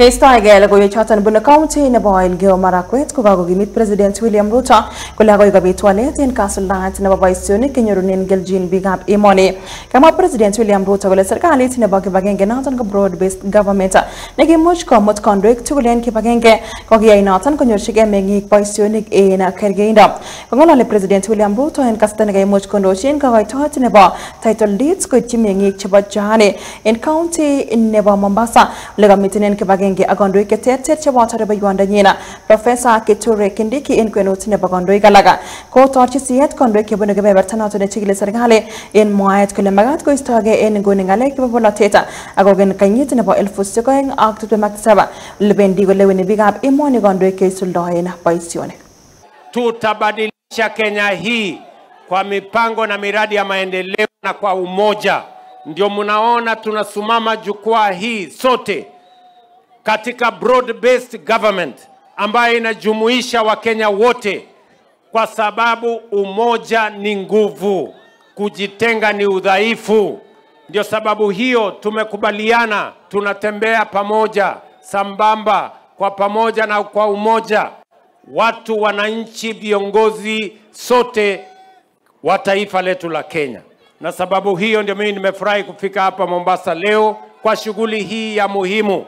Keistoegei logoiwechoton bunu county nebo Elgeyo Marakwet kokakokimit President William Ruto kole akoi kobit walet en kasuldaet nebo boisionik kenyorunen kelchin biikab emoni. Kamwa President William Ruto kole serikalit nebo kibagenge noton ko broad based government nekimuch komut kandoik tugul en kibagenge kokiyai noton konyorchigei meng'ik boisionik en kergeindo. Kong'ololi President William Ruto en kasarta nekaimuch kondochin kokoitoet nebo title deeds koityi meng'ik chebo Jahane en county nebo Mombasa ole kamiten en kibagenge ak kandoik cheterter cheboto rubeiwondenyin Professor Kithure Kindiki en kwenut nebo kandoik alak. Kotorchi siyet kandoik chebunu kebeberta noton nechigili serikali en mwaet kole makat koistoegei en nguni ng'alek chebo bolotet akogen kenyit nebo 2027 lebendi koleweni biikab emoni kandoik cheisuldoen boisionik. Tutabadilisha Kenya hii kwa mipango na miradi ya maendeleo na kwa umoja. Ndio mnaona tunasumama jukwaa hii sote katika broad based government ambayo inajumuisha Wakenya wote, kwa sababu umoja ni nguvu, kujitenga ni udhaifu. Ndio sababu hiyo tumekubaliana tunatembea pamoja, sambamba, kwa pamoja na kwa umoja, watu, wananchi, viongozi sote wa taifa letu la Kenya. Na sababu hiyo ndio mimi nimefurahi kufika hapa Mombasa leo kwa shughuli hii ya muhimu.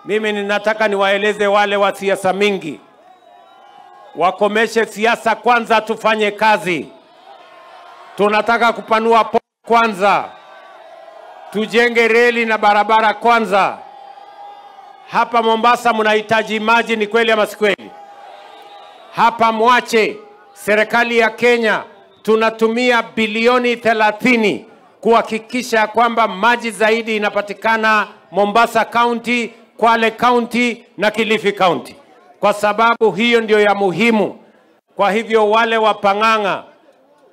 Mimi ninataka niwaeleze wale wa siasa mingi wakomeshe siasa kwanza, tufanye kazi. Tunataka kupanua kwanza, tujenge reli na barabara kwanza. Hapa Mombasa mnahitaji maji, ni kweli ama si kweli? Hapa mwache serikali ya Kenya tunatumia bilioni 30 kuhakikisha kwamba maji zaidi inapatikana Mombasa County, Kwale County na Kilifi County, kwa sababu hiyo ndio ya muhimu. Kwa hivyo wale wa Pang'ang'a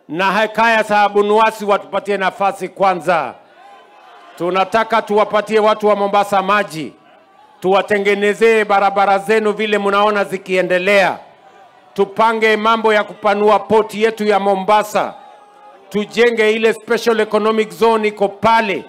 na Hekaya Sahabu Nuasi watupatie nafasi kwanza. Tunataka tuwapatie watu wa Mombasa maji, tuwatengenezee barabara zenu vile mnaona zikiendelea. Tupange mambo ya kupanua poti yetu ya Mombasa, tujenge ile special economic zone iko pale,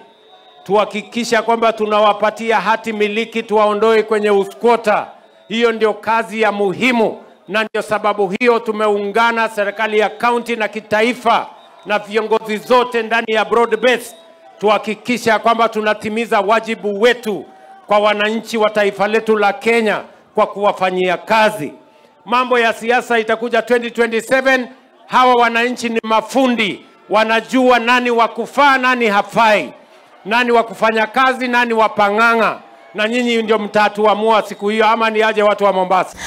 tuhakikisha kwamba tunawapatia hati miliki, tuwaondoe kwenye uskwota. Hiyo ndio kazi ya muhimu, na ndio sababu hiyo tumeungana serikali ya county na kitaifa na viongozi zote ndani ya broad base, tuhakikisha kwamba tunatimiza wajibu wetu kwa wananchi wa taifa letu la Kenya kwa kuwafanyia kazi. Mambo ya siasa itakuja 2027. Hawa wananchi ni mafundi, wanajua nani wakufaa, nani hafai, nani wakufanya kazi, nani wa Pang'ang'a, na nyinyi ndio mtatuamua siku hiyo, ama ni aje watu wa Mombasa.